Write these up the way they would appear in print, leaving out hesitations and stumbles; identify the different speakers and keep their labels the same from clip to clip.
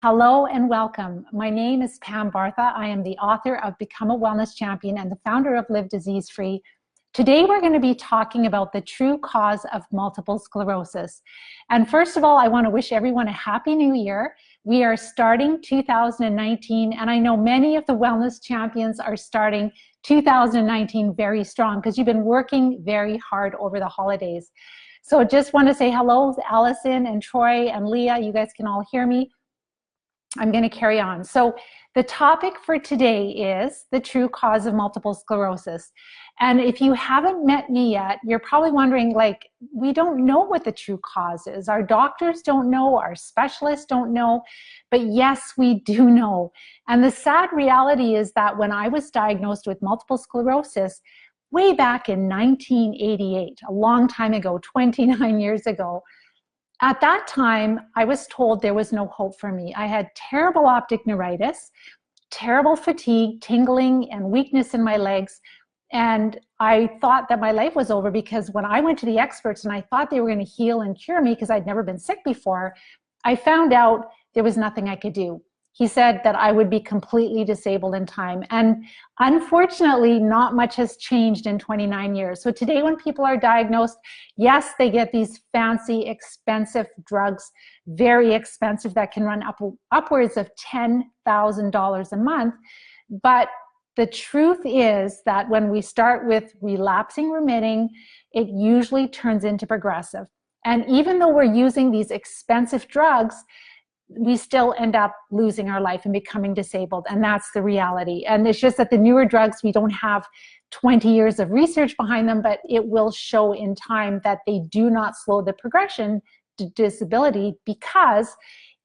Speaker 1: Hello and welcome. My name is Pam Bartha. I am the author of Become a Wellness Champion and the founder of Live Disease Free. Today we're going to be talking about the true cause of multiple sclerosis. And first of all, I want to wish everyone a happy new year. We are starting 2019, and I know many of the wellness champions are starting 2019 very strong because you've been working very hard over the holidays. So just want to say hello to Allison and Troy and Leah. You guys can all hear me. I'm going to carry on. So the topic for today is the true cause of multiple sclerosis. And if you haven't met me yet, you're probably wondering, like, we don't know what the true cause is. Our doctors don't know, our specialists don't know, but yes, we do know. And the sad reality is that when I was diagnosed with multiple sclerosis, way back in 1988, a long time ago, 29 years ago, at that time, I was told there was no hope for me. I had terrible optic neuritis, terrible fatigue, tingling, and weakness in my legs. And I thought that my life was over because when I went to the experts and I thought they were going to heal and cure me because I'd never been sick before, I found out there was nothing I could do. He said that I would be completely disabled in time. And unfortunately, not much has changed in 29 years. So today when people are diagnosed, yes, they get these fancy, expensive drugs, very expensive, that can run upwards of $10,000 a month. But the truth is that when we start with relapsing remitting, it usually turns into progressive. And even though we're using these expensive drugs, we still end up losing our life and becoming disabled, and that's the reality. And it's just that the newer drugs, we don't have 20 years of research behind them, but it will show in time that they do not slow the progression to disability, because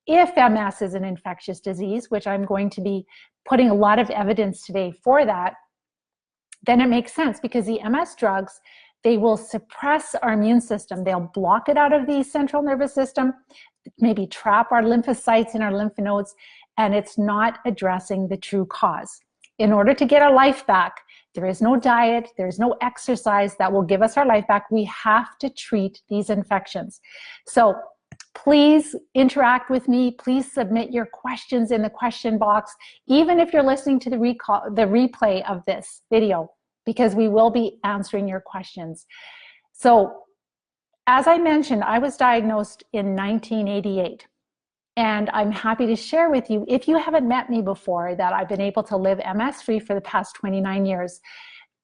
Speaker 1: if MS is an infectious disease, which I'm going to be putting a lot of evidence today for that, then it makes sense, because the MS drugs, they will suppress our immune system. They'll block it out of the central nervous system, maybe trap our lymphocytes in our lymph nodes, and it's not addressing the true cause. In order to get our life back, there is no diet, there's no exercise that will give us our life back. We have to treat these infections. So please interact with me. Please submit your questions in the question box, even if you're listening to the replay of this video, because we will be answering your questions. So as I mentioned, I was diagnosed in 1988, and I'm happy to share with you, if you haven't met me before, that I've been able to live MS-free for the past 29 years.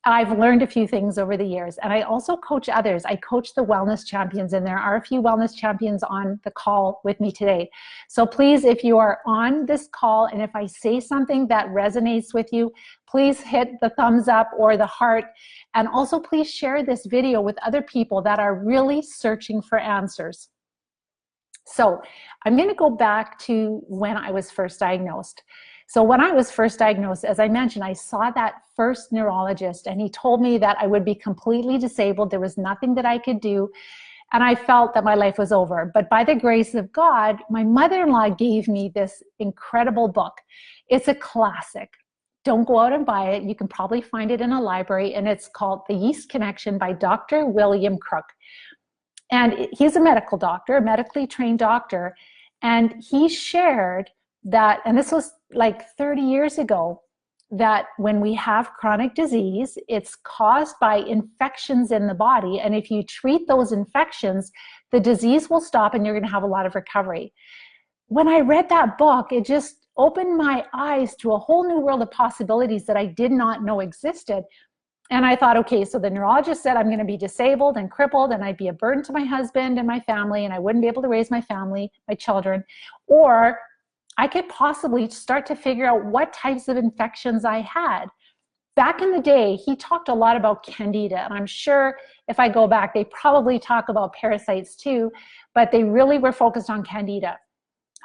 Speaker 1: I've learned a few things over the years, and I also coach others. I coach the wellness champions, and there are a few wellness champions on the call with me today. So please, if you are on this call, and if I say something that resonates with you, please hit the thumbs up or the heart, and also please share this video with other people that are really searching for answers. So I'm going to go back to when I was first diagnosed. So when I was first diagnosed, as I mentioned, I saw that first neurologist, and he told me that I would be completely disabled. There was nothing that I could do, and I felt that my life was over. But by the grace of God, my mother-in-law gave me this incredible book. It's a classic. Don't go out and buy it. You can probably find it in a library, and it's called The Yeast Connection by Dr. William Crook. And he's a medical doctor, a medically trained doctor, and he shared that, and this was like 30 years ago, that when we have chronic disease, it's caused by infections in the body, and if you treat those infections, the disease will stop and you're going to have a lot of recovery. When I read that book, it just opened my eyes to a whole new world of possibilities that I did not know existed. And I thought, okay, so the neurologist said I'm going to be disabled and crippled, and I'd be a burden to my husband and my family, and I wouldn't be able to raise my family, my children, or I could possibly start to figure out what types of infections I had. Back in the day, he talked a lot about candida, and I'm sure if I go back, they probably talk about parasites too, but they really were focused on candida.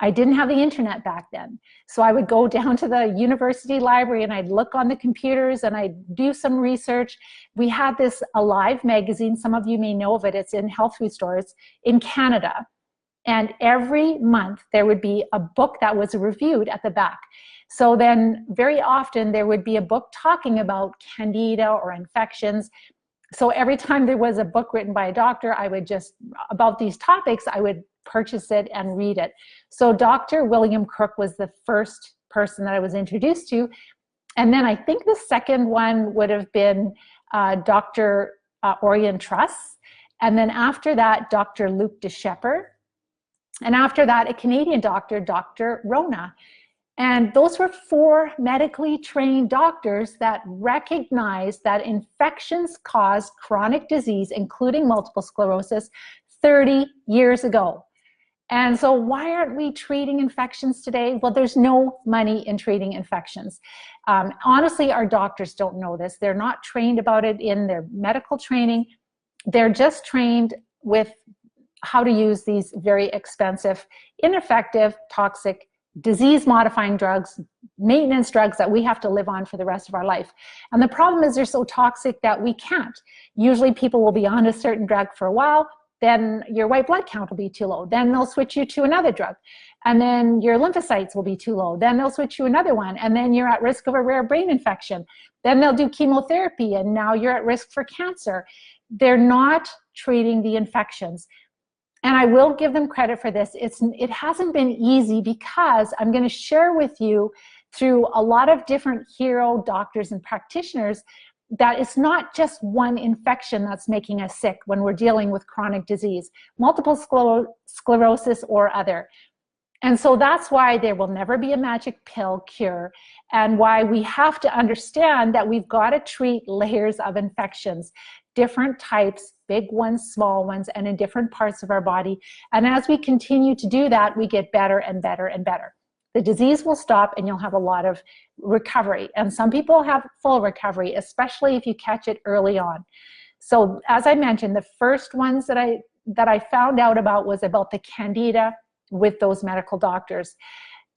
Speaker 1: I didn't have the internet back then, so I would go down to the university library and I'd look on the computers and I'd do some research. We had this Alive magazine, some of you may know of it, it's in health food stores in Canada. And every month there would be a book that was reviewed at the back. So then very often there would be a book talking about candida or infections. So every time there was a book written by a doctor, I would just, about these topics, I would purchase it and read it. So Dr. William Crook was the first person that I was introduced to. And then I think the second one would have been Dr. Orion Truss. And then after that, Dr. Luc de Schepper. And after that, a Canadian doctor, Dr. Rona. And those were 4 medically trained doctors that recognized that infections cause chronic disease, including multiple sclerosis, 30 years ago. And so why aren't we treating infections today? Well, there's no money in treating infections. Honestly, our doctors don't know this. They're not trained about it in their medical training. They're just trained with how to use these very expensive, ineffective, toxic, disease-modifying drugs, maintenance drugs that we have to live on for the rest of our life. And the problem is they're so toxic that we can't. Usually people will be on a certain drug for a while, then your white blood count will be too low. Then they'll switch you to another drug. And then your lymphocytes will be too low. Then they'll switch you another one. And then you're at risk of a rare brain infection. Then they'll do chemotherapy, and now you're at risk for cancer. They're not treating the infections. And I will give them credit for this. It hasn't been easy, because I'm going to share with you through a lot of different hero doctors and practitioners that it's not just one infection that's making us sick when we're dealing with chronic disease, multiple sclerosis or other. And so that's why there will never be a magic pill cure, and why we have to understand that we've got to treat layers of infections, different types, big ones, small ones, and in different parts of our body. And as we continue to do that, we get better and better and better. The disease will stop, and you'll have a lot of recovery. And some people have full recovery, especially if you catch it early on. So as I mentioned, the first ones that I found out about was about the Candida with those medical doctors.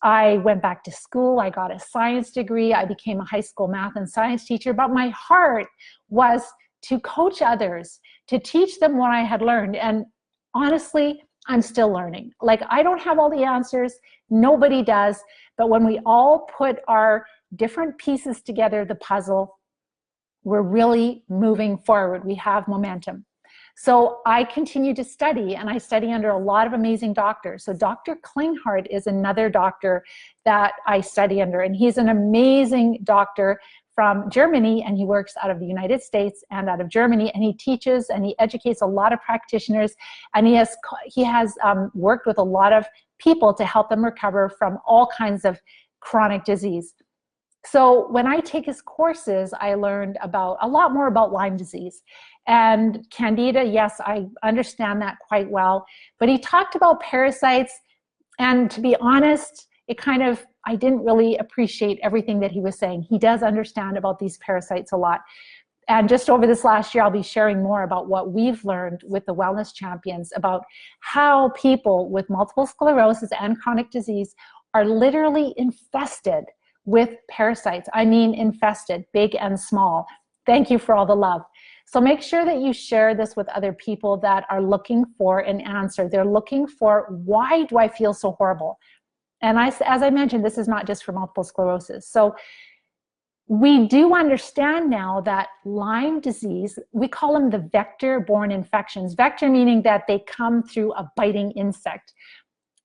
Speaker 1: I went back to school, I got a science degree, I became a high school math and science teacher, but my heart was to coach others, to teach them what I had learned. And honestly, I'm still learning. Like, I don't have all the answers, nobody does, but when we all put our different pieces together, the puzzle, we're really moving forward. We have momentum. So I continue to study, and I study under a lot of amazing doctors. So Dr. Klinghardt is another doctor that I study under, and he's an amazing doctor from Germany, and he works out of the United States and out of Germany, and he teaches and he educates a lot of practitioners, and he has worked with a lot of people to help them recover from all kinds of chronic disease. So when I take his courses, I learned about a lot more about Lyme disease. And Candida, yes, I understand that quite well. But he talked about parasites, and to be honest, I didn't really appreciate everything that he was saying. He does understand about these parasites a lot. And just over this last year, I'll be sharing more about what we've learned with the Wellness Champions about how people with multiple sclerosis and chronic disease are literally infested with parasites. I mean infested, big and small. Thank you for all the love. So make sure that you share this with other people that are looking for an answer. They're looking for, why do I feel so horrible? And as I mentioned, this is not just for multiple sclerosis. So we do understand now that Lyme disease, we call them the vector-borne infections. Vector meaning that they come through a biting insect.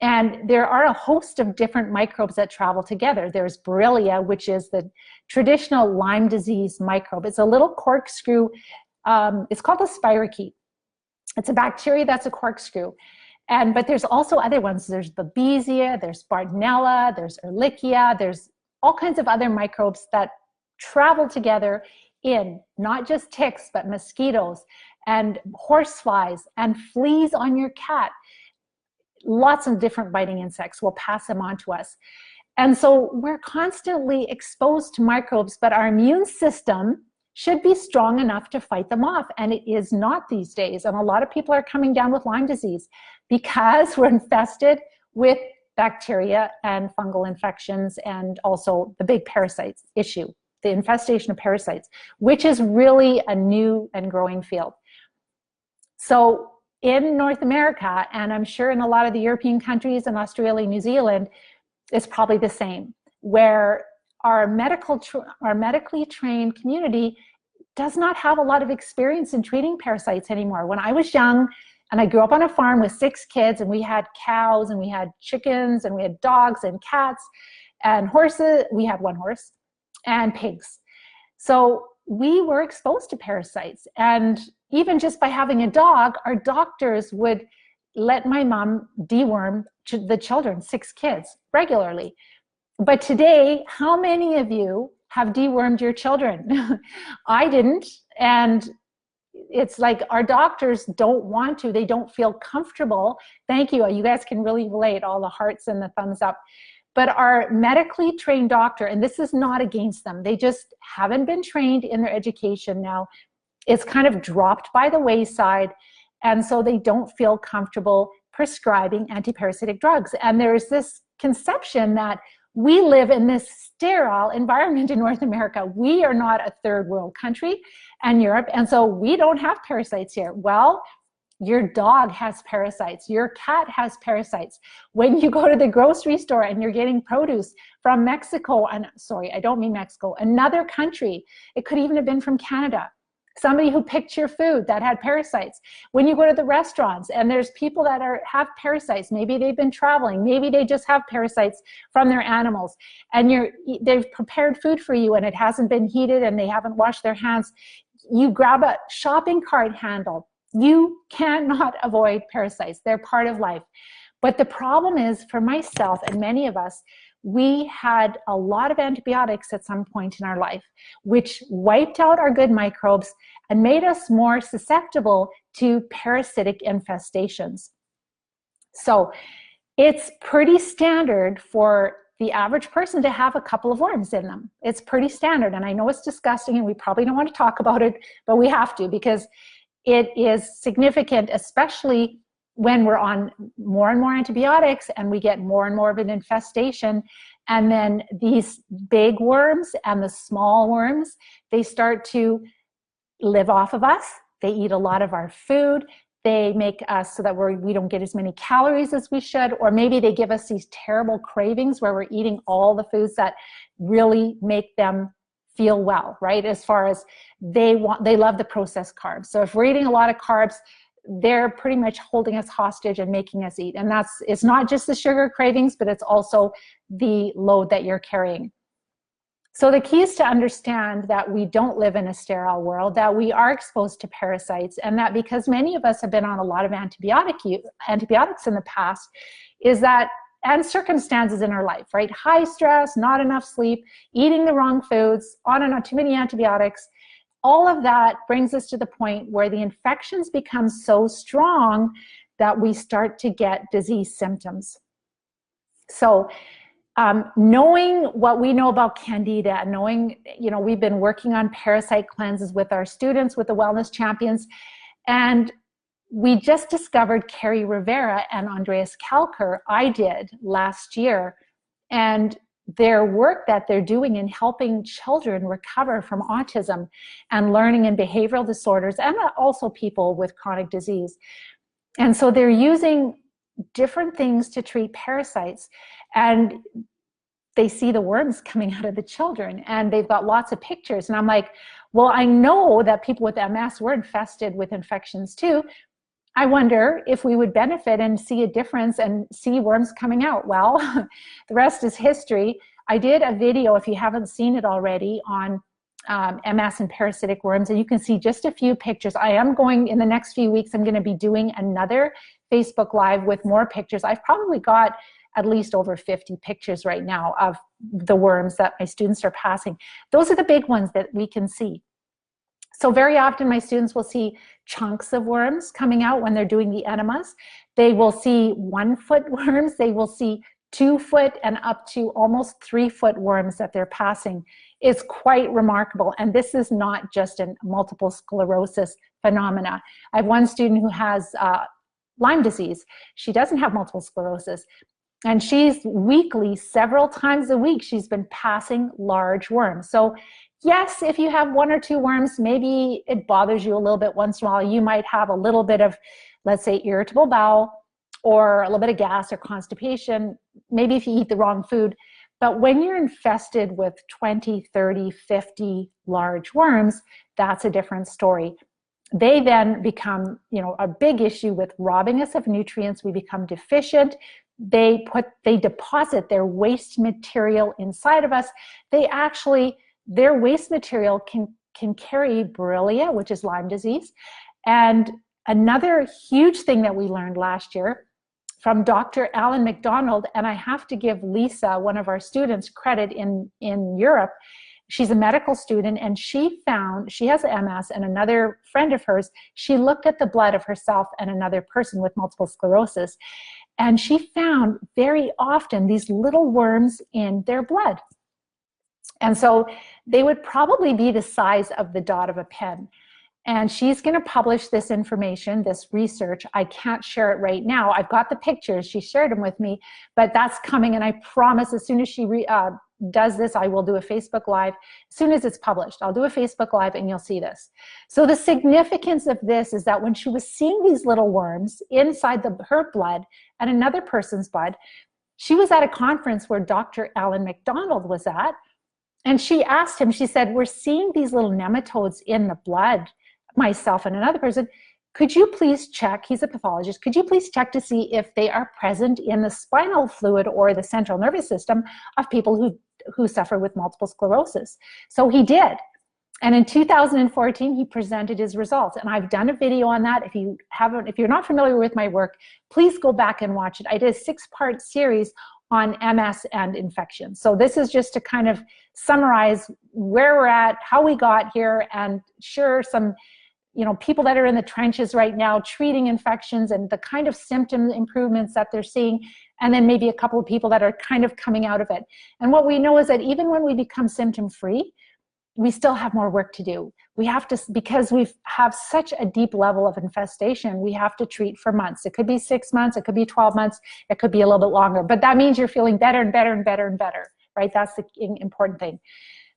Speaker 1: And there are a host of different microbes that travel together. There's Borrelia, which is the traditional Lyme disease microbe. It's a little corkscrew. It's called a spirochete. It's a bacteria that's a corkscrew. But there's also other ones. There's Babesia, there's Bartonella, there's Ehrlichia, there's all kinds of other microbes that travel together in not just ticks, but mosquitoes and horseflies and fleas on your cat. Lots of different biting insects will pass them on to us. And so we're constantly exposed to microbes, but our immune system should be strong enough to fight them off. And it is not these days. And a lot of people are coming down with Lyme disease because we're infested with bacteria and fungal infections, and also the big parasites issue, the infestation of parasites, which is really a new and growing field. So in North America, and I'm sure in a lot of the European countries and Australia, New Zealand, it's probably the same, where our medically trained community does not have a lot of experience in treating parasites anymore. When I was young, And I grew up on a farm with 6 kids, and we had cows, and we had chickens, and we had dogs and cats and horses. We had 1 horse, and pigs. So we were exposed to parasites. And even just by having a dog, our doctors would let my mom deworm the children, 6 kids, regularly. But today, how many of you have dewormed your children? I didn't. And it's like our doctors don't want to. They don't feel comfortable. Thank you. You guys can really relate, all the hearts and the thumbs up. But our medically trained doctor, and this is not against them, they just haven't been trained in their education now. It's kind of dropped by the wayside, and so they don't feel comfortable prescribing antiparasitic drugs. And there's this conception that we live in this sterile environment in North America. We are not a third world country, and Europe, and so we don't have parasites here. Well, your dog has parasites. Your cat has parasites. When you go to the grocery store and you're getting produce from Mexico, and sorry, I don't mean Mexico, another country, it could even have been from Canada, somebody who picked your food that had parasites. When you go to the restaurants and there's people that have parasites, maybe they've been traveling, maybe they just have parasites from their animals, and they've prepared food for you and it hasn't been heated and they haven't washed their hands. You grab a shopping cart handle. You cannot avoid parasites. They're part of life. But the problem is, for myself and many of us, we had a lot of antibiotics at some point in our life, which wiped out our good microbes and made us more susceptible to parasitic infestations. So it's pretty standard for the average person to have a couple of worms in them. It's pretty standard. And I know it's disgusting and we probably don't want to talk about it, but we have to, because it is significant, especially when we're on more and more antibiotics and we get more and more of an infestation. And then these big worms and the small worms, they start to live off of us. They eat a lot of our food. They make us so that we don't get as many calories as we should, or maybe they give us these terrible cravings where we're eating all the foods that really make them feel well, right? As far as they love the processed carbs. So if we're eating a lot of carbs, they're pretty much holding us hostage and making us eat. And it's not just the sugar cravings, but it's also the load that you're carrying. So the key is to understand that we don't live in a sterile world, that we are exposed to parasites, and that because many of us have been on a lot of antibiotics in the past, and circumstances in our life, right? High stress, not enough sleep, eating the wrong foods, on and on, too many antibiotics. All of that brings us to the point where the infections become so strong that we start to get disease symptoms. So knowing what we know about Candida, and knowing, we've been working on parasite cleanses with our students, with the Wellness Champions, and we just discovered Carrie Rivera and Andreas Kalker, I did last year, and their work that they're doing in helping children recover from autism and learning and behavioral disorders, and also people with chronic disease. And so they're using different things to treat parasites, and they see the worms coming out of the children, and they've got lots of pictures. And I'm like, well, I know that people with MS were infested with infections too. I wonder if we would benefit and see a difference and see worms coming out. Well, the rest is history. I did a video, if you haven't seen it already, on MS and parasitic worms, and you can see just a few pictures. I am going, in the next few weeks, I'm going to be doing another Facebook Live with more pictures. I've probably got at least over 50 pictures right now of the worms that my students are passing. Those are the big ones that we can see. So very often my students will see chunks of worms coming out when they're doing the enemas. They will see 1-foot worms. They will see 2-foot and up to almost 3-foot worms that they're passing. It's quite remarkable. And this is not just a multiple sclerosis phenomena. I have one student who has Lyme disease. She doesn't have multiple sclerosis. And she's weekly, several times a week, she's been passing large worms. So yes, if you have 1 or 2 worms, maybe it bothers you a little bit once in a while. You might have a little bit of, let's say, irritable bowel, or a little bit of gas or constipation, maybe if you eat the wrong food. But when you're infested with 20, 30, 50 large worms, that's a different story. they then become, a big issue with robbing us of nutrients. We become deficient. They deposit their waste material inside of us. Their waste material can carry Borrelia, which is Lyme disease. And another huge thing that we learned last year from Dr. Alan McDonald, and I have to give Lisa, one of our students, credit in Europe. She's a medical student, and she has MS, and another friend of hers, she looked at the blood of herself and another person with multiple sclerosis, and she found very often these little worms in their blood. And so they would probably be the size of the dot of a pen. And she's going to publish this information, this research. I can't share it right now. I've got the pictures. She shared them with me, but that's coming. And I promise as soon as she does this, I will do a Facebook Live. As soon as it's published, I'll do a Facebook Live and you'll see this. So the significance of this is that when she was seeing these little worms inside her blood and another person's blood, she was at a conference where Dr. Alan McDonald was at. And she asked him, she said, we're seeing these little nematodes in the blood, myself and another person, could you please check, he's a pathologist, could you please check to see if they are present in the spinal fluid or the central nervous system of people who suffer with multiple sclerosis? So he did. And in 2014, he presented his results. And I've done a video on that. If you're not familiar with my work, please go back and watch it. I did a 6-part series on MS and infection. So this is just to kind of summarize where we're at, how we got here, and share some people that are in the trenches right now treating infections and the kind of symptom improvements that they're seeing, and then maybe a couple of people that are kind of coming out of it. And what we know is that even when we become symptom-free, we still have more work to do. We have to, because we have such a deep level of infestation, we have to treat for months. It could be 6 months, it could be 12 months, it could be a little bit longer, but that means you're feeling better and better and better and better, right? That's the important thing.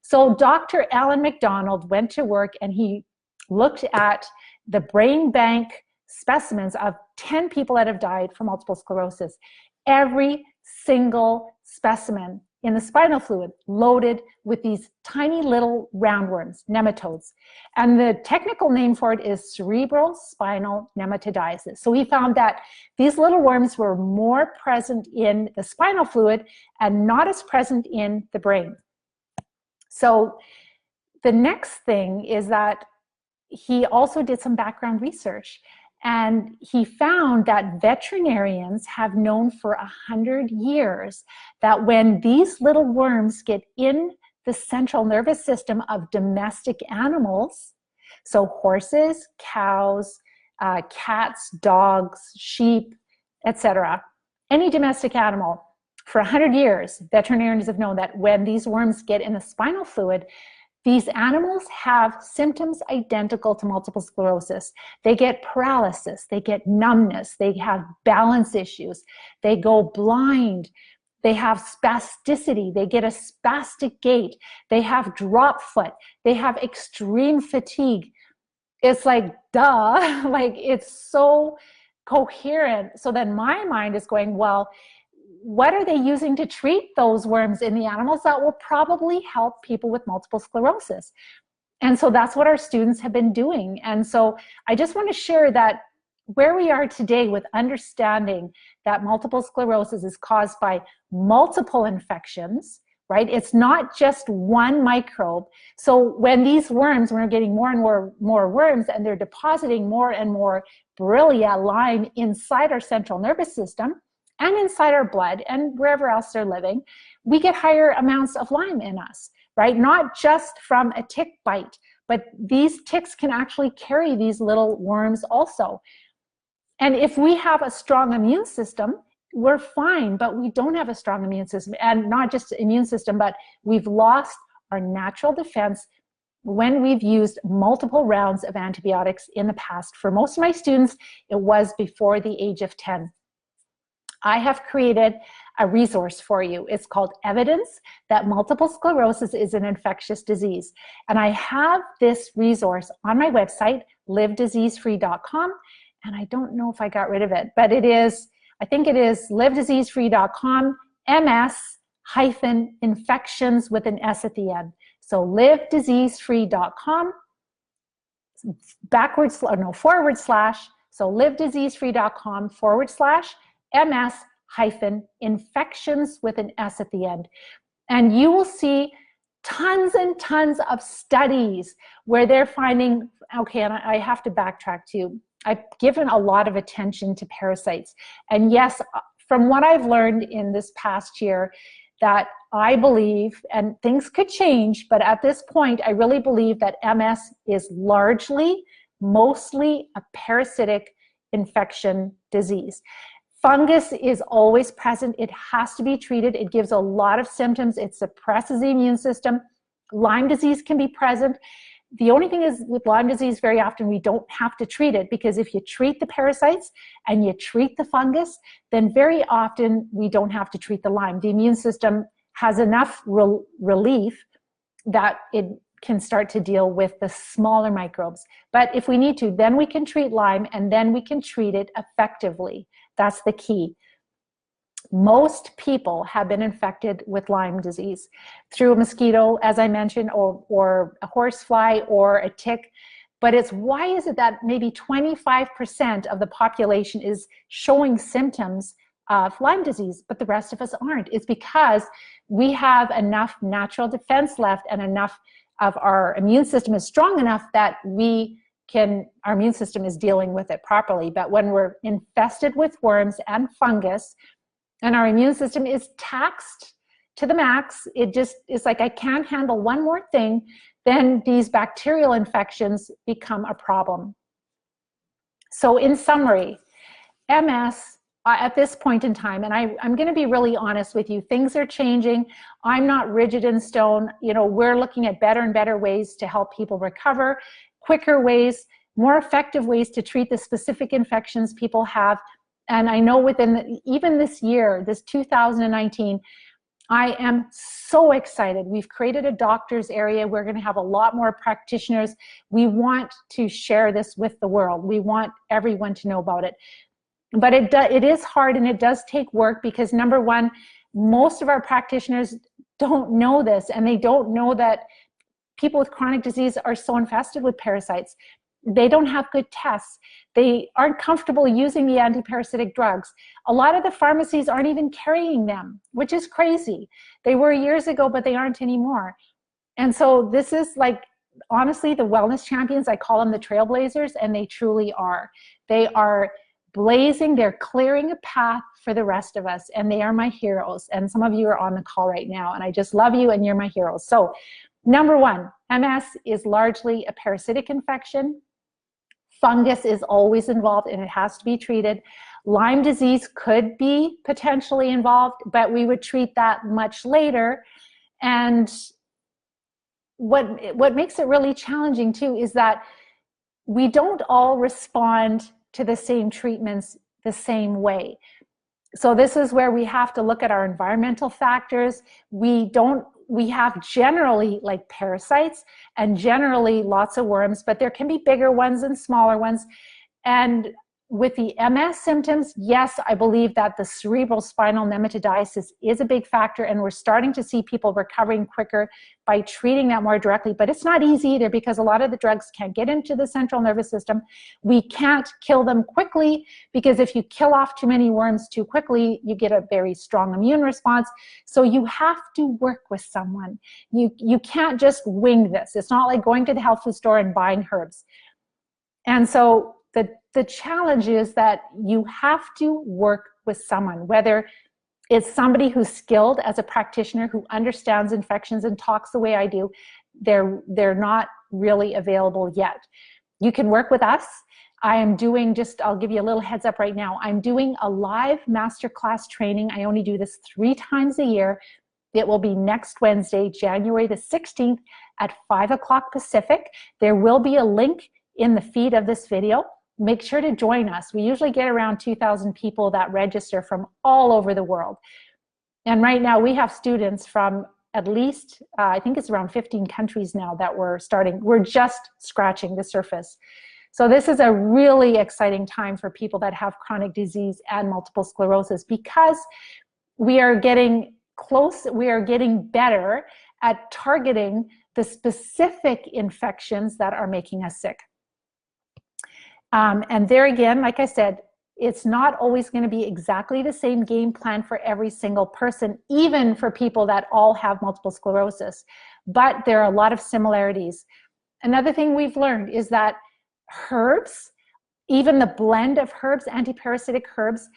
Speaker 1: So Dr. Alan McDonald went to work and he looked at the brain bank specimens of 10 people that have died from multiple sclerosis. Every single specimen in the spinal fluid loaded with these tiny little roundworms, nematodes. And the technical name for it is cerebral spinal nematodiasis. So he found that these little worms were more present in the spinal fluid and not as present in the brain. So the next thing is that he also did some background research, and he found that veterinarians have known for 100 years that when these little worms get in the central nervous system of domestic animals, so horses, cows, cats, dogs, sheep, etc., any domestic animal, for 100 years, veterinarians have known that when these worms get in the spinal fluid, these animals have symptoms identical to multiple sclerosis. They get paralysis, they get numbness, they have balance issues, they go blind, they have spasticity, they get a spastic gait, they have drop foot, they have extreme fatigue. It's like, duh, like it's so coherent. So then my mind is going, well, what are they using to treat those worms in the animals that will probably help people with multiple sclerosis? And so that's what our students have been doing. And so I just want to share that where we are today with understanding that multiple sclerosis is caused by multiple infections, right? It's not just one microbe. So when these worms, when we're getting more and more worms and they're depositing more and more Borrelia, Lyme inside our central nervous system, and inside our blood and wherever else they're living, we get higher amounts of Lyme in us, right? Not just from a tick bite, but these ticks can actually carry these little worms also. And if we have a strong immune system, we're fine, but we don't have a strong immune system. And not just immune system, but we've lost our natural defense when we've used multiple rounds of antibiotics in the past. For most of my students, it was before the age of 10. I have created a resource for you. It's called Evidence That Multiple Sclerosis is an Infectious Disease. And I have this resource on my website, livediseasefree.com. And I don't know if I got rid of it, but it is, I think it is livediseasefree.com, MS-infections with an S at the end. So livediseasefree.com, so livediseasefree.com/ms-infections with an S at the end. And you will see tons and tons of studies where they're finding, okay, and I have to backtrack too. I've given a lot of attention to parasites. And yes, from what I've learned in this past year, that I believe, and things could change, but at this point, I really believe that MS is mostly a parasitic infection disease. Fungus is always present. It has to be treated. It gives a lot of symptoms. It suppresses the immune system. Lyme disease can be present. The only thing is with Lyme disease, very often we don't have to treat it, because if you treat the parasites and you treat the fungus, then very often we don't have to treat the Lyme. The immune system has enough relief that it can start to deal with the smaller microbes. But if we need to, then we can treat Lyme, and then we can treat it effectively. That's the key. Most people have been infected with Lyme disease through a mosquito, as I mentioned, or a horsefly or a tick. But why is it that maybe 25% of the population is showing symptoms of Lyme disease, but the rest of us aren't? It's because we have enough natural defense left, and enough of our immune system is strong enough that our immune system is dealing with it properly. But when we're infested with worms and fungus, and our immune system is taxed to the max, it's like, I can't handle one more thing, then these bacterial infections become a problem. So in summary, MS, at this point in time, and I'm going to be really honest with you, things are changing. I'm not rigid in stone. We're looking at better and better ways to help people recover, quicker ways, more effective ways to treat the specific infections people have. And I know even this year, this 2019, I am so excited. We've created a doctor's area. We're going to have a lot more practitioners. We want to share this with the world. We want everyone to know about it. But it is hard, and it does take work, because number one, most of our practitioners don't know this, and they don't know that people with chronic disease are so infested with parasites. They don't have good tests. They aren't comfortable using the anti-parasitic drugs. A lot of the pharmacies aren't even carrying them, which is crazy. They were years ago, but they aren't anymore. And so this is like, honestly, the wellness champions, I call them the trailblazers, and they truly are. They are blazing, they're clearing a path for the rest of us, and they are my heroes. And some of you are on the call right now, and I just love you, and you're my heroes. So number one, MS is largely a parasitic infection. Fungus is always involved, and it has to be treated. Lyme disease could be potentially involved, but we would treat that much later. And what makes it really challenging too is that we don't all respond to the same treatments the same way. So this is where we have to look at our environmental factors. We have generally like parasites and generally lots of worms, but there can be bigger ones and smaller ones. And with the MS symptoms, yes, I believe that the cerebral spinal nematoiditis is a big factor, and we're starting to see people recovering quicker by treating that more directly. But it's not easy either, because a lot of the drugs can't get into the central nervous system. We can't kill them quickly, because if you kill off too many worms too quickly, you get a very strong immune response. So you have to work with someone. You can't just wing this. It's not like going to the health food store and buying herbs. And so the challenge is that you have to work with someone, whether it's somebody who's skilled as a practitioner, who understands infections and talks the way I do. They're not really available yet. You can work with us. I am doing, I'll give you a little heads up right now. I'm doing a live masterclass training. I only do this 3 times a year. It will be next Wednesday, January the 16th at 5 o'clock Pacific. There will be a link in the feed of this video. Make sure to join us. We usually get around 2,000 people that register from all over the world. And right now we have students from at least, I think it's around 15 countries now that we're starting. We're just scratching the surface. So this is a really exciting time for people that have chronic disease and multiple sclerosis, because we are getting close, we are getting better at targeting the specific infections that are making us sick. And there again, like I said, it's not always going to be exactly the same game plan for every single person, even for people that all have multiple sclerosis. But there are a lot of similarities. Another thing we've learned is that herbs, even the blend of herbs, anti-parasitic herbs,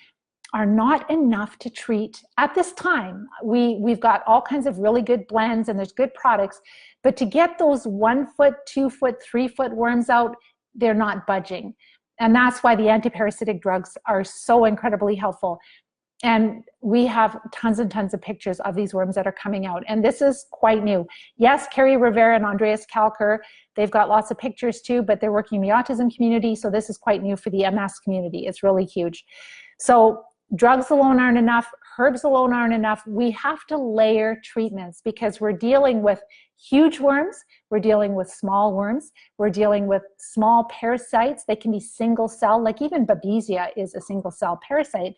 Speaker 1: are not enough to treat at this time. We've got all kinds of really good blends and there's good products, but to get those 1 foot, 2 foot, 3 foot worms out, they're not budging. And that's why the anti-parasitic drugs are so incredibly helpful. And we have tons and tons of pictures of these worms that are coming out. And this is quite new. Yes, Carrie Rivera and Andreas Kalker, they've got lots of pictures too, but they're working in the autism community. So this is quite new for the MS community. It's really huge. So drugs alone aren't enough. Herbs alone aren't enough. We have to layer treatments because we're dealing with huge worms. We're dealing with small worms. We're dealing with small parasites. They can be single cell, like even Babesia is a single cell parasite,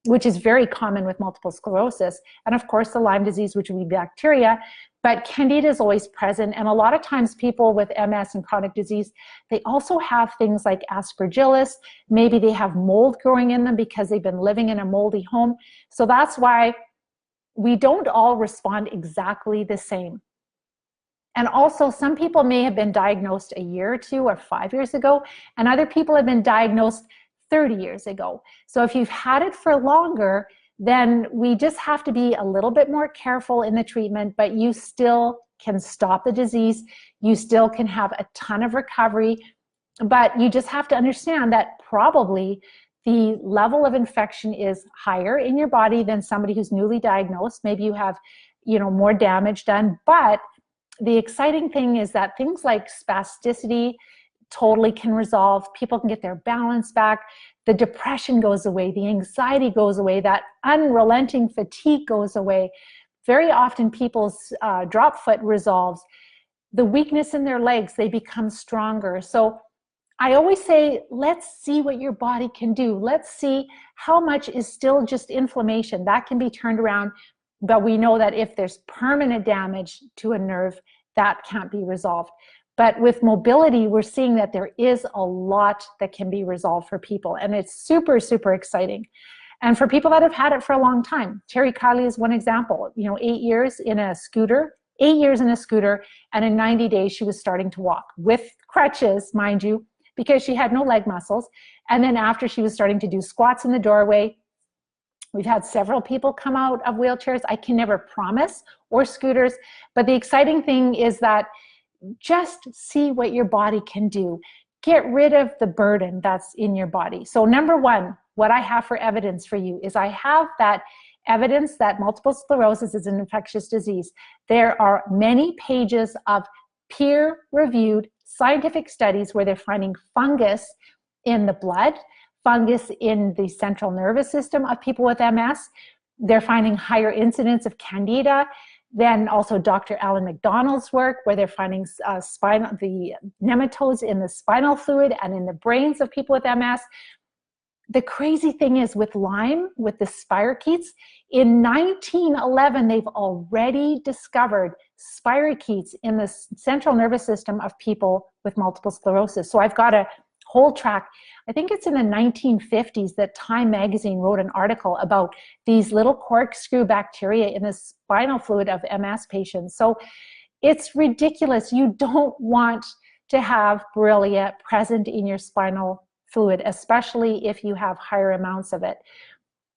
Speaker 1: which is very common with multiple sclerosis. And of course, the Lyme disease, which would be bacteria. But Candida is always present. And a lot of times people with MS and chronic disease, they also have things like aspergillus. Maybe they have mold growing in them because they've been living in a moldy home. So that's why we don't all respond exactly the same. And also, some people may have been diagnosed a year or 2 or 5 years ago, and other people have been diagnosed 30 years ago. So if you've had it for longer, then we just have to be a little bit more careful in the treatment, but you still can stop the disease. You still can have a ton of recovery, but you just have to understand that probably the level of infection is higher in your body than somebody who's newly diagnosed. Maybe you have, more damage done, but the exciting thing is that things like spasticity totally can resolve. People can get their balance back. The depression goes away. The anxiety goes away. That unrelenting fatigue goes away. Very often people's drop foot resolves. The weakness in their legs, they become stronger. So I always say, let's see what your body can do. Let's see how much is still just inflammation. That can be turned around. But we know that if there's permanent damage to a nerve, that can't be resolved. But with mobility, we're seeing that there is a lot that can be resolved for people. And it's super, super exciting. And for people that have had it for a long time, Terry Kiley is one example. 8 years in a scooter, 8 years in a scooter, and in 90 days, she was starting to walk with crutches, mind you, because she had no leg muscles. And then after, she was starting to do squats in the doorway. We've had several people come out of wheelchairs. I can never promise, or scooters, but the exciting thing is that just see what your body can do. Get rid of the burden that's in your body. So number one, what I have for evidence for you is I have that evidence that multiple sclerosis is an infectious disease. There are many pages of peer-reviewed scientific studies where they're finding fungus in the blood, fungus in the central nervous system of people with MS. They're finding higher incidence of Candida. Then also Dr. Alan McDonald's work, where they're finding the nematodes in the spinal fluid and in the brains of people with MS. The crazy thing is with Lyme, with the spirochetes, in 1911, they've already discovered spirochetes in the central nervous system of people with multiple sclerosis. So I've got a whole track. I think it's in the 1950s that Time magazine wrote an article about these little corkscrew bacteria in the spinal fluid of MS patients. So it's ridiculous. You don't want to have Borrelia present in your spinal fluid, especially if you have higher amounts of it.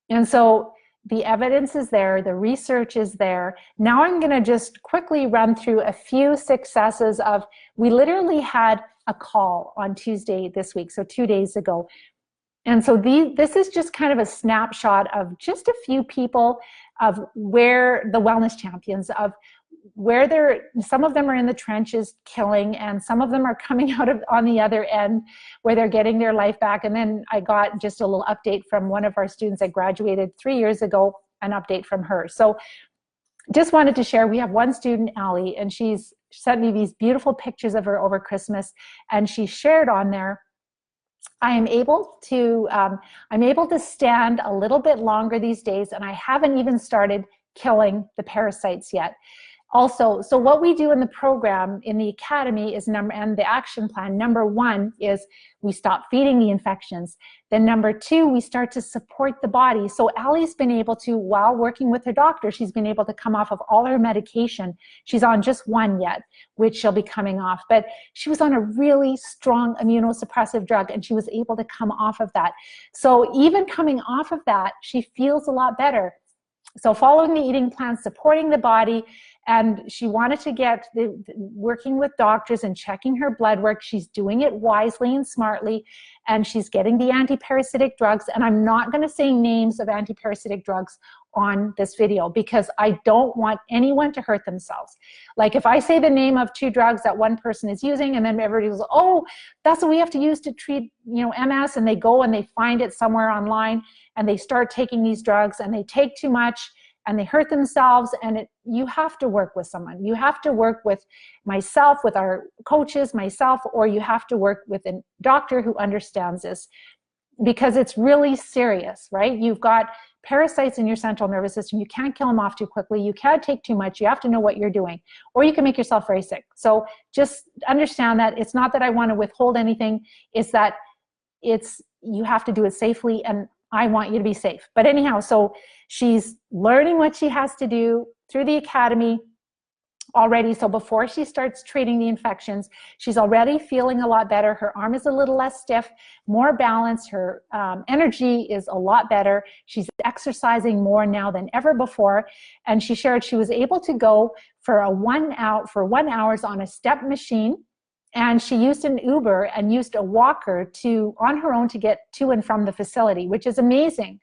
Speaker 1: And so the evidence is there, the research is there. Now I'm going to just quickly run through a few successes of, we literally had a call on Tuesday this week, so 2 days ago. And so this is just kind of a snapshot of just a few people of where the wellness champions, of where some of them are in the trenches killing, and some of them are coming out on the other end where they're getting their life back. And then I got just a little update from one of our students that graduated 3 years ago, an update from her. So just wanted to share, we have one student, Allie, and she's sent me these beautiful pictures of her over Christmas, and she shared on there, I'm able to stand a little bit longer these days, and I haven't even started killing the parasites yet. Also, so what we do in the program, in the academy, is and the action plan, number 1 is we stop feeding the infections. Then number 2, we start to support the body. So Allie's been able to, while working with her doctor, she's been able to come off of all her medication. She's on just one yet, which she'll be coming off. But she was on a really strong immunosuppressive drug, and she was able to come off of that. So even coming off of that, she feels a lot better. So following the eating plan, supporting the body, and she wanted to get working with doctors and checking her blood work. She's doing it wisely and smartly, and she's getting the anti-parasitic drugs. And I'm not going to say names of anti-parasitic drugs on this video because I don't want anyone to hurt themselves. Like if I say the name of 2 drugs that one person is using, and then everybody goes, oh, that's what we have to use to treat, you know, MS, and they go and they find it somewhere online and they start taking these drugs and they take too much and they hurt themselves, and you have to work with someone. You have to work with myself, with our coaches, myself, or you have to work with a doctor who understands this, because it's really serious, right? You've got parasites in your central nervous system. You can't kill them off too quickly. You can't take too much. You have to know what you're doing, or you can make yourself very sick. So just understand that it's not that I want to withhold anything. It's that you have to do it safely, and I want you to be safe. But anyhow, so she's learning what she has to do through the academy already. So before she starts treating the infections, she's already feeling a lot better. Her arm is a little less stiff, more balanced. Her energy is a lot better. She's exercising more now than ever before. And she shared she was able to go for 1 hour on a step machine. And she used an Uber and used a walker on her own to get to and from the facility, which is amazing.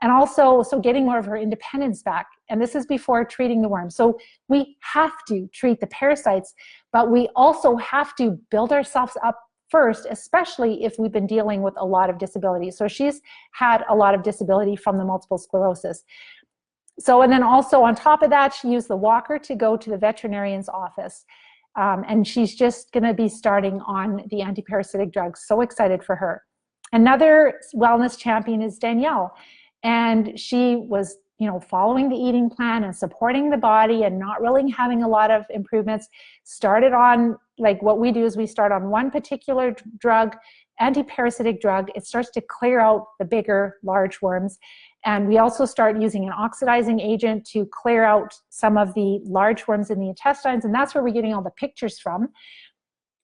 Speaker 1: And also, so getting more of her independence back. And this is before treating the worms. So we have to treat the parasites, but we also have to build ourselves up first, especially if we've been dealing with a lot of disability. So she's had a lot of disability from the multiple sclerosis. So, and then also on top of that, she used the walker to go to the veterinarian's office. And she's just going to be starting on the anti-parasitic drugs. So excited for her. Another wellness champion is Danielle. And she was, you know, following the eating plan and supporting the body and not really having a lot of improvements. Started on, like what we do is we start on one particular drug, anti-parasitic drug. It starts to clear out the bigger, large worms. And we also start using an oxidizing agent to clear out some of the large worms in the intestines, and that's where we're getting all the pictures from.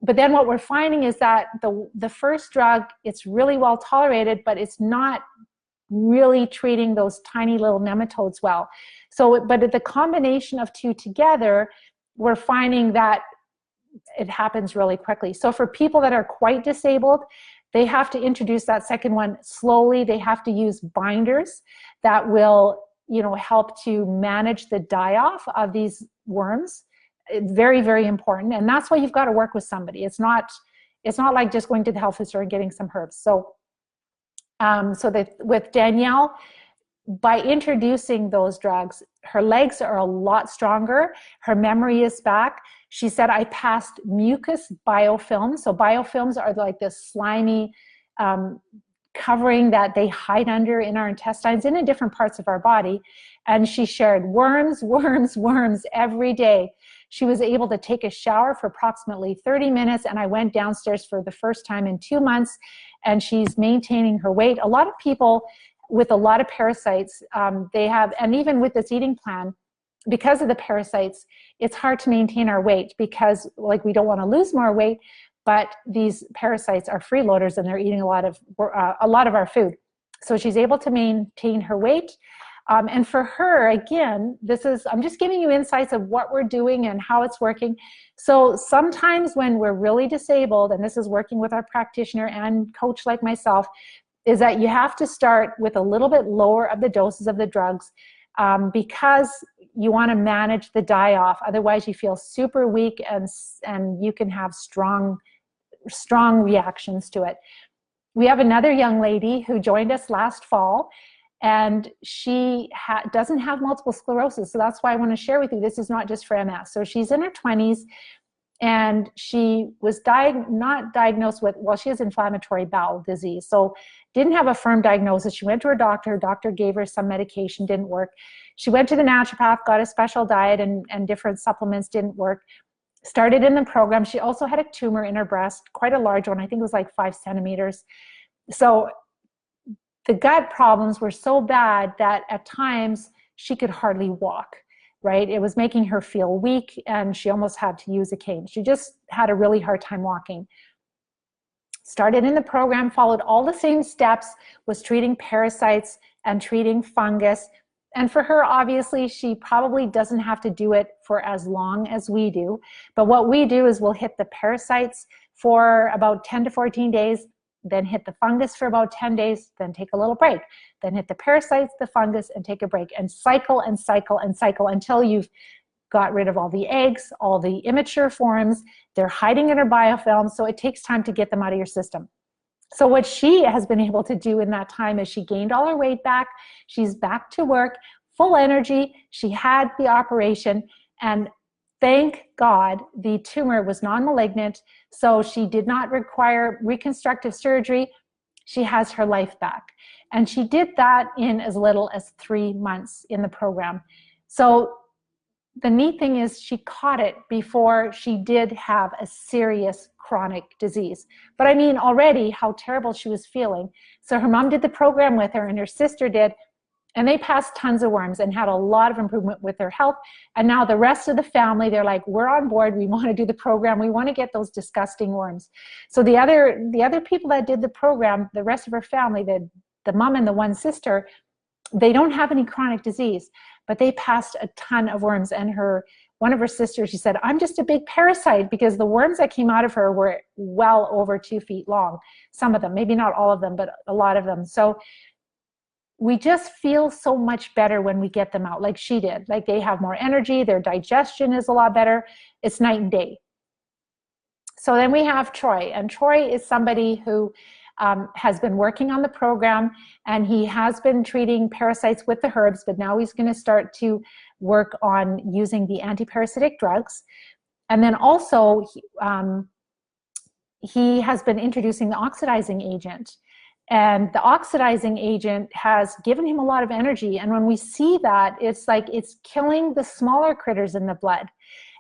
Speaker 1: But then what we're finding is that the first drug, it's really well tolerated, but it's not really treating those tiny little nematodes well. So, but the combination of 2 together, we're finding that it happens really quickly. So for people that are quite disabled, they have to introduce that second one slowly. They have to use binders that will, you know, help to manage the die-off of these worms. Very, very important. And that's why you've got to work with somebody. It's not like just going to the health food store and getting some herbs. So, with Danielle, by introducing those drugs, her legs are a lot stronger. Her memory is back. She said, I passed mucus biofilms. So biofilms are like this slimy covering that they hide under in our intestines and in different parts of our body. And she shared worms, worms, worms every day. She was able to take a shower for approximately 30 minutes, and I went downstairs for the first time in 2 months, and she's maintaining her weight. A lot of people with a lot of parasites, they have, and even with this eating plan, because of the parasites, it's hard to maintain our weight because, like, we don't want to lose more weight, but these parasites are freeloaders and they're eating a lot of our food. So she's able to maintain her weight. And for her, again, I'm just giving you insights of what we're doing and how it's working. So sometimes when we're really disabled, and this is working with our practitioner and coach like myself, is that you have to start with a little bit lower of the doses of the drugs because you want to manage the die-off. Otherwise, you feel super weak and you can have strong reactions to it. We have another young lady who joined us last fall, and she doesn't have multiple sclerosis. So that's why I want to share with you, this is not just for MS. So she's in her 20s, and she was not diagnosed with, well, she has inflammatory bowel disease. So didn't have a firm diagnosis. She went to her doctor. Her doctor gave her some medication, didn't work. She went to the naturopath, got a special diet, and different supplements didn't work. Started in the program. She also had a tumor in her breast, quite a large one. I think it was like 5 centimeters. So the gut problems were so bad that at times she could hardly walk, right? It was making her feel weak, and she almost had to use a cane. She just had a really hard time walking. Started in the program, followed all the same steps, was treating parasites and treating fungus. And for her, obviously, she probably doesn't have to do it for as long as we do. But what we do is we'll hit the parasites for about 10 to 14 days, then hit the fungus for about 10 days, then take a little break. Then hit the parasites, the fungus, and take a break. And cycle and cycle and cycle until you've got rid of all the eggs, all the immature forms. They're hiding in her biofilm, so it takes time to get them out of your system. So what she has been able to do in that time is she gained all her weight back. She's back to work, full energy. She had the operation, and thank God the tumor was non-malignant, so she did not require reconstructive surgery. She has her life back. And she did that in as little as 3 months in the program. So the neat thing is she caught it before she did have a serious chronic disease. But I mean, already how terrible she was feeling. So her mom did the program with her, and her sister did, and they passed tons of worms and had a lot of improvement with their health. And now the rest of the family, they're like, we're on board. We want to do the program. We want to get those disgusting worms. So the other people that did the program, the rest of her family, the mom and the one sister, they don't have any chronic disease, but they passed a ton of worms. And one of her sisters, she said, I'm just a big parasite, because the worms that came out of her were well over 2 feet long. Some of them, maybe not all of them, but a lot of them. So we just feel so much better when we get them out, like she did. Like, they have more energy, their digestion is a lot better. It's night and day. So then we have Troy, and Troy is somebody who has been working on the program, and he has been treating parasites with the herbs, but now he's going to start to work on using the anti-parasitic drugs. And then also he has been introducing the oxidizing agent. And the oxidizing agent has given him a lot of energy. And when we see that, it's like it's killing the smaller critters in the blood.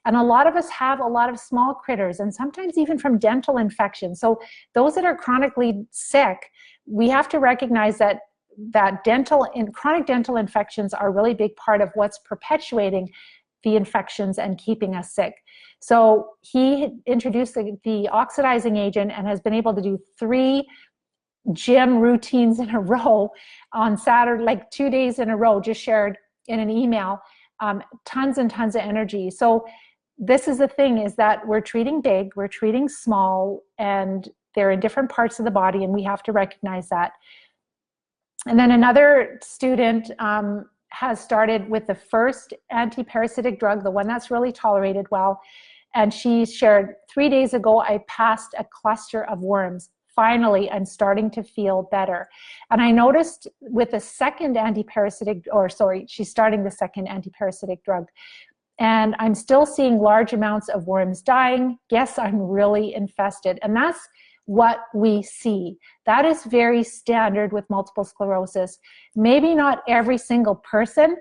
Speaker 1: And a lot of us have a lot of small critters, and sometimes even from dental infections. So those that are chronically sick, we have to recognize that chronic dental infections are a really big part of what's perpetuating the infections and keeping us sick. So he introduced the oxidizing agent and has been able to do 3 gym routines in a row on Saturday, like 2 days in a row, just shared in an email, tons and tons of energy. So this is the thing, is that we're treating big, we're treating small, and they're in different parts of the body, and we have to recognize that. And then another student has started with the first anti-parasitic drug, the one that's really tolerated well, and she shared 3 days ago, I passed a cluster of worms. Finally, I'm starting to feel better. And I noticed with the second anti-parasitic, she's starting the second anti-parasitic drug, and I'm still seeing large amounts of worms dying. Yes, I'm really infested. And that's what we see. That is very standard with multiple sclerosis. Maybe not every single person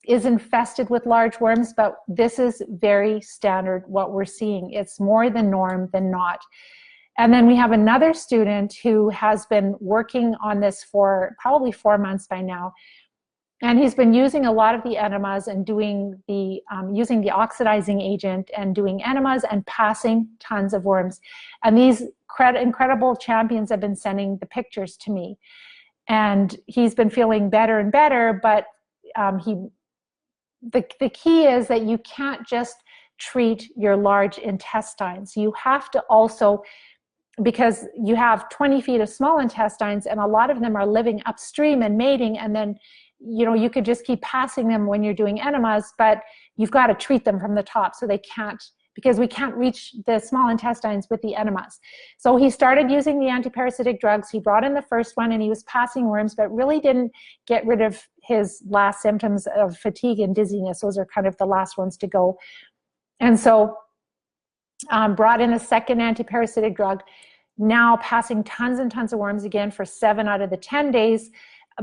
Speaker 1: is infested with large worms, but this is very standard what we're seeing. It's more the norm than not. And then we have another student who has been working on this for probably 4 months by now. And he's been using a lot of the enemas and doing using the oxidizing agent and doing enemas and passing tons of worms. And these incredible champions have been sending the pictures to me. And he's been feeling better and better, but the key is that you can't just treat your large intestines. You have to also, because you have 20 feet of small intestines, and a lot of them are living upstream and mating, and then you could just keep passing them when you're doing enemas, but you've got to treat them from the top so they can't, because we can't reach the small intestines with the enemas. So he started using the antiparasitic drugs. He brought in the first one, and he was passing worms, but really didn't get rid of his last symptoms of fatigue and dizziness. Those are kind of the last ones to go. And so brought in a second antiparasitic drug, now passing tons and tons of worms again for 7 out of the 10 days.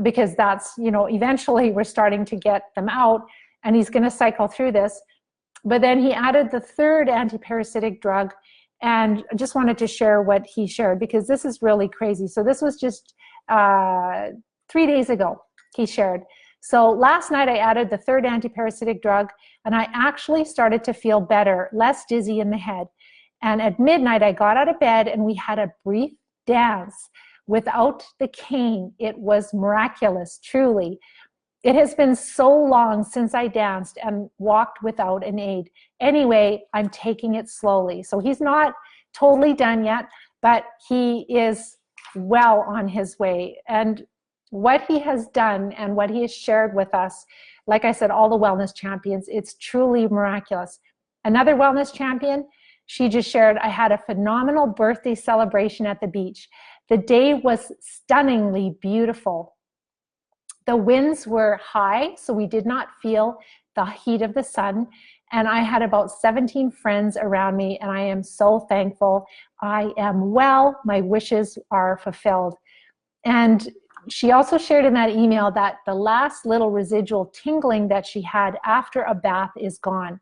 Speaker 1: because that's, you know, eventually we're starting to get them out, and he's going to cycle through this. But then he added the third anti-parasitic drug, and I just wanted to share what he shared, because this is really crazy. So this was just 3 days ago he shared. So last night I added the third anti-parasitic drug, and I actually started to feel better, less dizzy in the head. And at midnight I got out of bed and we had a brief dance without the cane. It was miraculous, truly. It has been so long since I danced and walked without an aid. Anyway, I'm taking it slowly. So he's not totally done yet, but he is well on his way. And what he has done and what he has shared with us, like I said, all the wellness champions, it's truly miraculous. Another wellness champion, she just shared, I had a phenomenal birthday celebration at the beach. The day was stunningly beautiful. The winds were high, so we did not feel the heat of the sun. And I had about 17 friends around me, and I am so thankful. I am well. My wishes are fulfilled. And she also shared in that email that the last little residual tingling that she had after a bath is gone.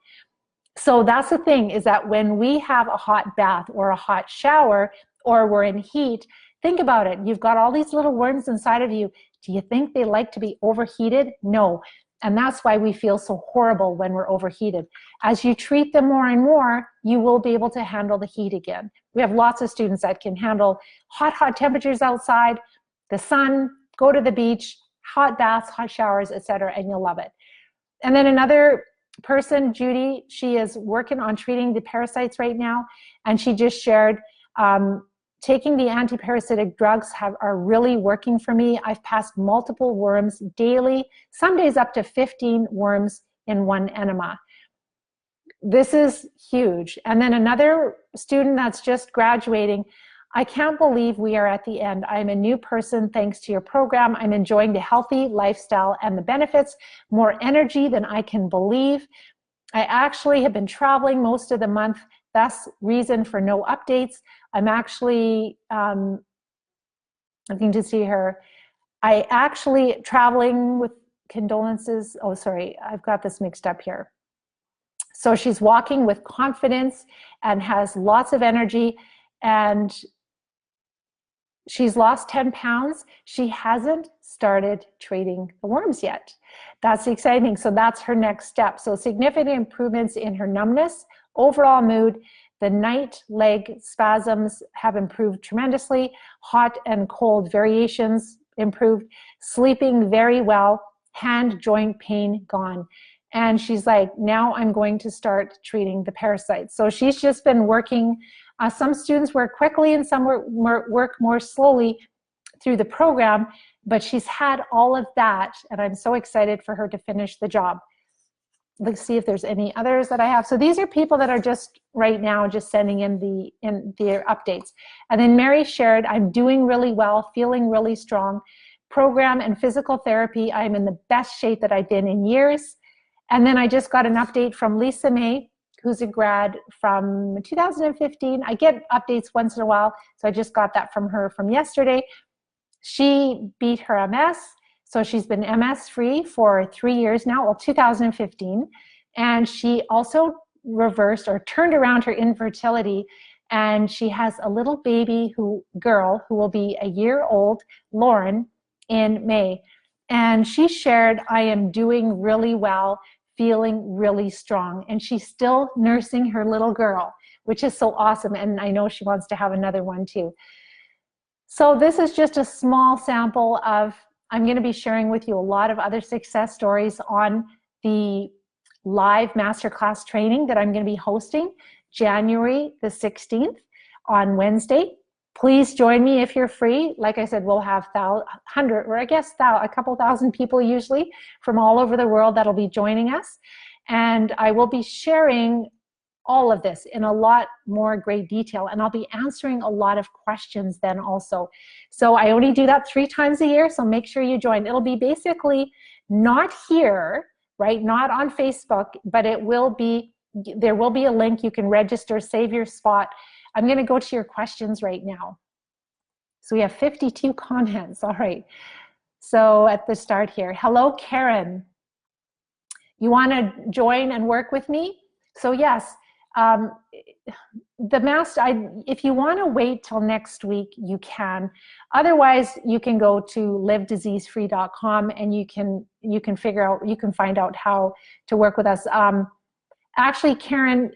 Speaker 1: So that's the thing, is that when we have a hot bath or a hot shower, or we're in heat, think about it. You've got all these little worms inside of you. Do you think they like to be overheated? No. And that's why we feel so horrible when we're overheated. As you treat them more and more, you will be able to handle the heat again. We have lots of students that can handle hot temperatures outside, the sun, go to the beach, hot baths, hot showers, etc., and you'll love it. And then another person, Judy, she is working on treating the parasites right now, and she just shared, taking the anti-parasitic drugs are really working for me. I've passed multiple worms daily, some days up to 15 worms in one enema. This is huge. And then another student that's just graduating, I can't believe we are at the end. I'm a new person thanks to your program. I'm enjoying the healthy lifestyle and the benefits, more energy than I can believe. I actually have been traveling most of the month. That's reason for no updates. I'm actually, looking to see her. I actually traveling with condolences. Oh, sorry, I've got this mixed up here. So she's walking with confidence and has lots of energy, and she's lost 10 pounds. She hasn't started treating the worms yet. That's exciting. So that's her next step. So significant improvements in her numbness, overall mood. The night leg spasms have improved tremendously. Hot and cold variations improved. Sleeping very well. Hand joint pain gone. And she's like, now I'm going to start treating the parasites. So she's just been working. Some students work quickly and some work more slowly through the program, but she's had all of that, and I'm so excited for her to finish the job. Let's see if there's any others that I have. So these are people that are just right now just sending in their updates. And then Mary shared, I'm doing really well, feeling really strong. Program and physical therapy, I'm in the best shape that I've been in years. And then I just got an update from Lisa May, who's a grad from 2015. I get updates once in a while, so I just got that from her from yesterday. She beat her MS. So she's been MS-free for 3 years now, well, 2015. And she also reversed or turned around her infertility. And she has a little baby girl who will be a year old, Lauren, in May. And she shared, I am doing really well, feeling really strong. And she's still nursing her little girl, which is so awesome. And I know she wants to have another one too. So this is just a small sample of, I'm going to be sharing with you a lot of other success stories on the live masterclass training that I'm going to be hosting January the 16th on Wednesday. Please join me if you're free. Like I said, we'll have a couple thousand people usually from all over the world that'll be joining us. And I will be sharing all of this in a lot more great detail, and I'll be answering a lot of questions then also. So I only do that 3 times a year, so make sure you join. It'll be basically not here, right? Not on Facebook, but it will be, there will be a link. You can register, save your spot. I'm going to go to your questions right now. So we have 52 comments. All right. So at the start here, hello, Karen. You want to join and work with me? So yes, if you want to wait till next week, you can. Otherwise, you can go to livediseasefree.com and you can find out how to work with us. Actually, Karen,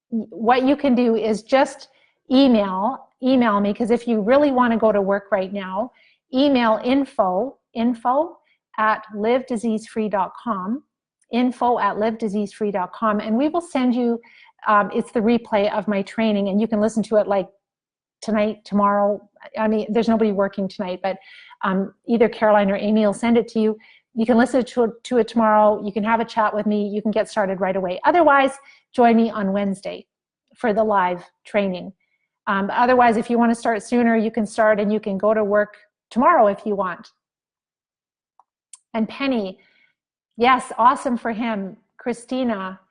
Speaker 1: what you can do is just email me, because if you really want to go to work right now, email info@livediseasefree.com, info@livediseasefree.com, and we will send you, it's the replay of my training, and you can listen to it like tonight, tomorrow. I mean, there's nobody working tonight, but either Caroline or Amy will send it to you. You can listen to it tomorrow. You can have a chat with me. You can get started right away. Otherwise, join me on Wednesday for the live training. Otherwise, if you want to start sooner, you can start and you can go to work tomorrow if you want. And Penny, yes, awesome for him. Christina,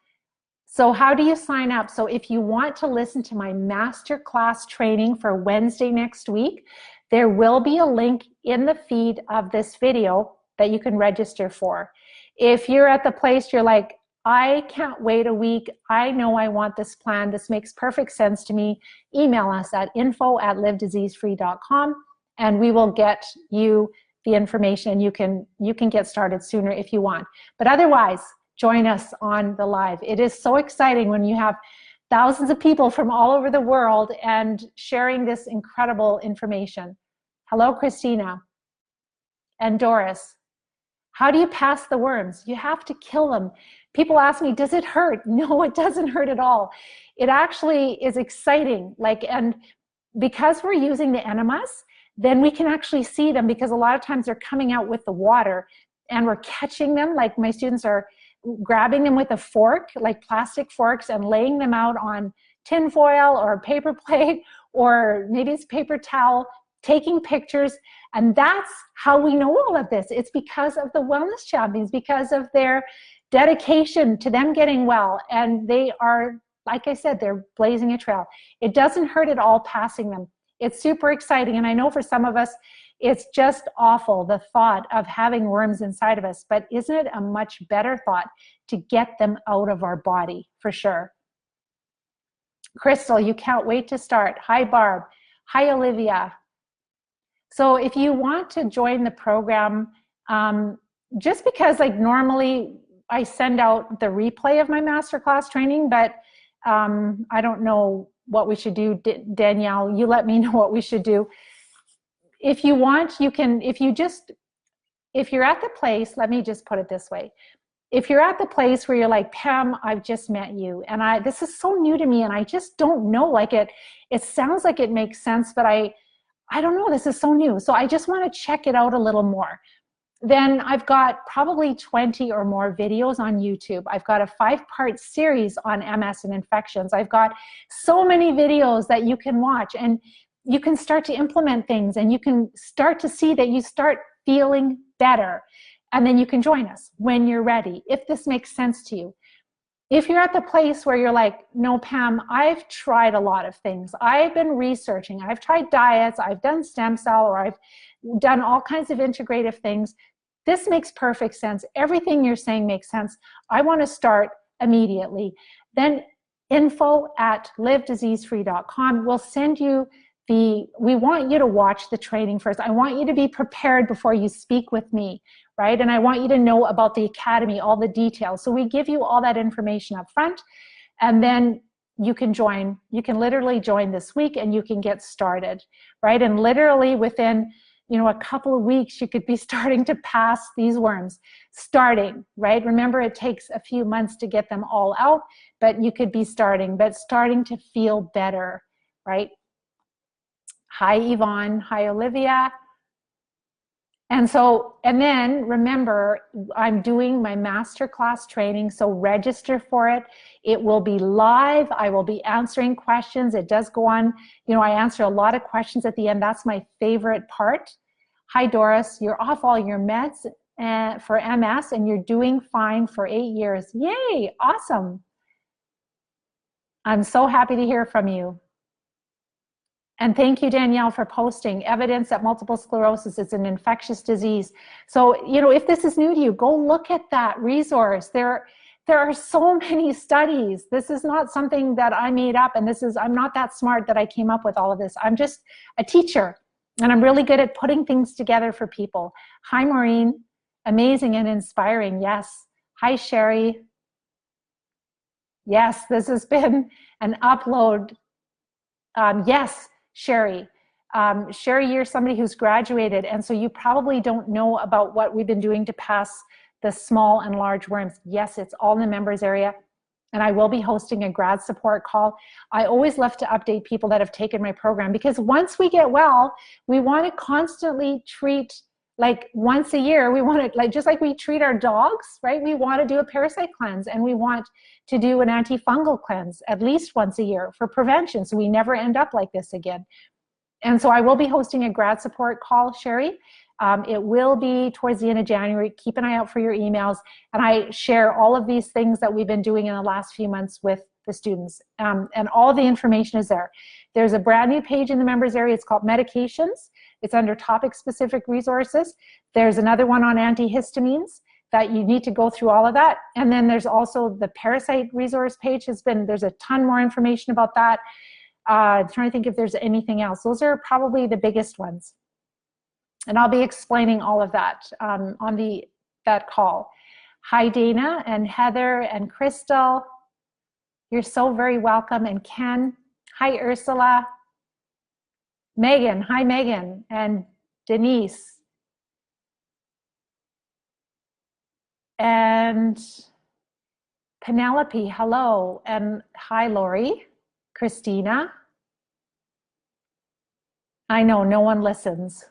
Speaker 1: so how do you sign up? So if you want to listen to my masterclass training for Wednesday next week, there will be a link in the feed of this video that you can register for. If you're at the place you're like, I can't wait a week, I know I want this plan, this makes perfect sense to me, email us at info@livediseasefree.com and we will get you the information. You can get started sooner if you want. But otherwise, join us on the live. It is so exciting when you have thousands of people from all over the world and sharing this incredible information. Hello, Christina and Doris. How do you pass the worms? You have to kill them. People ask me, does it hurt? No, it doesn't hurt at all. It actually is exciting. And because we're using the Enemas, then we can actually see them, because a lot of times they're coming out with the water and we're catching them. Like my students are grabbing them with a fork, like plastic forks, and laying them out on tin foil or a paper plate, or maybe it's paper towel, taking pictures. And that's how we know all of this. It's because of the wellness champions, because of their dedication to them getting well. And they are, like I said, they're blazing a trail. It doesn't hurt at all passing them. It's super exciting. And I know for some of us, it's just awful, the thought of having worms inside of us. But isn't it a much better thought to get them out of our body, for sure? Crystal, you can't wait to start. Hi, Barb. Hi, Olivia. So if you want to join the program, just because normally I send out the replay of my masterclass training, but I don't know what we should do. Danielle, you let me know what we should do. If you want, you can, if you're at the place, let me just put it this way. If you're at the place where you're like, Pam, I've just met you, and this is so new to me, and I just don't know, it sounds like it makes sense, but I don't know, this is so new. So I just want to check it out a little more. Then I've got probably 20 or more videos on YouTube. I've got a 5-part series on MS and infections. I've got so many videos that you can watch, and you can start to implement things, and you can start to see that you start feeling better. And then you can join us when you're ready, if this makes sense to you. If you're at the place where you're like, no, Pam, I've tried a lot of things. I've been researching. I've tried diets. I've done stem cell, or I've done all kinds of integrative things. This makes perfect sense. Everything you're saying makes sense. I want to start immediately. Then info@livediseasefree.com will send you we want you to watch the training first. I want you to be prepared before you speak with me, right? And I want you to know about the academy, all the details. So we give you all that information up front, and then you can join. You can literally join this week and you can get started, right? And literally within, a couple of weeks, you could be starting to pass these worms. Starting, right? Remember, it takes a few months to get them all out, but you could be starting to feel better, right? Hi, Yvonne. Hi, Olivia. And then remember, I'm doing my masterclass training, so register for it. It will be live. I will be answering questions. It does go on. I answer a lot of questions at the end. That's my favorite part. Hi, Doris. You're off all your meds for MS, and you're doing fine for 8 years. Yay, awesome. I'm so happy to hear from you. And thank you, Danielle, for posting evidence that multiple sclerosis is an infectious disease. So, you know, if this is new to you, go look at that resource. There are so many studies. This is not something that I made up, and I'm not that smart that I came up with all of this. I'm just a teacher, and I'm really good at putting things together for people. Hi, Maureen. Amazing and inspiring. Yes. Hi, Sherry. Yes, this has been an upload. Yes, Sherry. Sherry, you're somebody who's graduated, and so you probably don't know about what we've been doing to pass the small and large worms. Yes, it's all in the members area, and I will be hosting a grad support call. I always love to update people that have taken my program, because once we get well, we want to constantly treat, like once a year, we want to, like, just like we treat our dogs, right? We want to do a parasite cleanse, and we want to do an antifungal cleanse at least once a year for prevention, so we never end up like this again. And so I will be hosting a grad support call, Sherry. It will be towards the end of January. Keep an eye out for your emails. And I share all of these things that we've been doing in the last few months with the students. And all the information is there. There's a brand new page in the members area. It's called Medications. It's under topic-specific resources. There's another one on antihistamines that you need to go through all of that. And then there's also the parasite resource page. There's a ton more information about that. I'm trying to think if there's anything else. Those are probably the biggest ones. And I'll be explaining all of that on that call. Hi, Dana and Heather and Crystal. You're so very welcome. And Ken. Hi, Ursula. Megan. Hi, Megan. And Denise. And Penelope. Hello. And hi, Lori. Christina. I know, no one listens.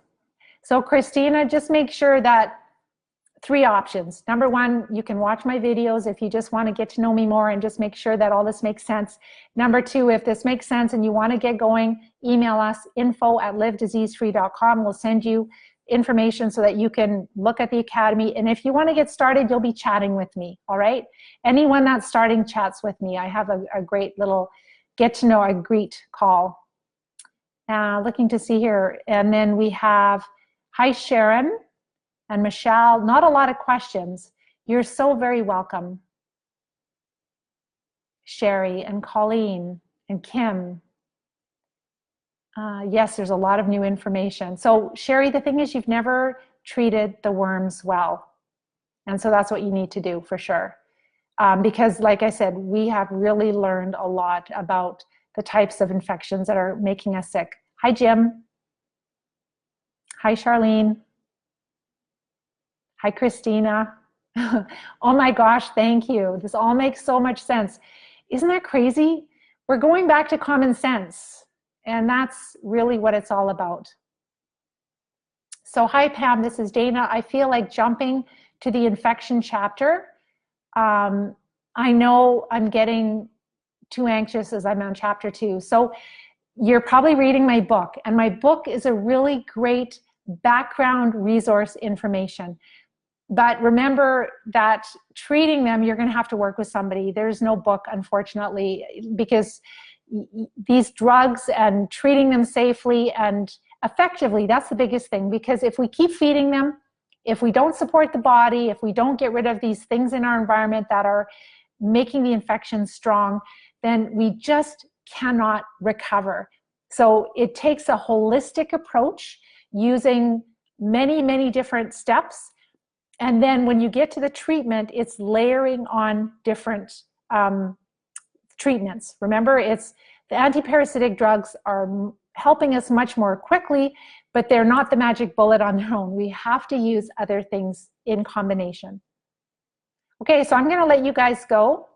Speaker 1: So Christina, just make sure that 3 options. Number 1, you can watch my videos if you just want to get to know me more and just make sure that all this makes sense. Number 2, if this makes sense and you want to get going, email us, info@livediseasefree.com. We'll send you information so that you can look at the academy. And if you want to get started, you'll be chatting with me, all right? Anyone that's starting chats with me. I have a great little get to know, a greet call. Looking to see here. And then we have, hi, Sharon and Michelle. Not a lot of questions. You're so very welcome. Sherry and Colleen and Kim. Yes, there's a lot of new information. So Sherry, the thing is you've never treated the worms well. And so that's what you need to do for sure. Because like I said, we have really learned a lot about the types of infections that are making us sick. Hi, Jim. Hi, Charlene. Hi, Christina. Oh my gosh, thank you. This all makes so much sense. Isn't that crazy? We're going back to common sense, and that's really what it's all about. So hi, Pam, this is Dana. I feel like jumping to the infection chapter. I know I'm getting too anxious as I'm on chapter 2. So you're probably reading my book, and my book is a really great background resource information. But remember that treating them, you're going to have to work with somebody. There's no book, unfortunately, because these drugs and treating them safely and effectively, that's the biggest thing. Because if we keep feeding them, if we don't support the body, if we don't get rid of these things in our environment that are making the infection strong, then we just cannot recover. So it takes a holistic approach using many, many different steps. And then when you get to the treatment, it's layering on different treatments. Remember, it's the anti-parasitic drugs are helping us much more quickly, but they're not the magic bullet on their own. We have to use other things in combination. Okay, so I'm going to let you guys go.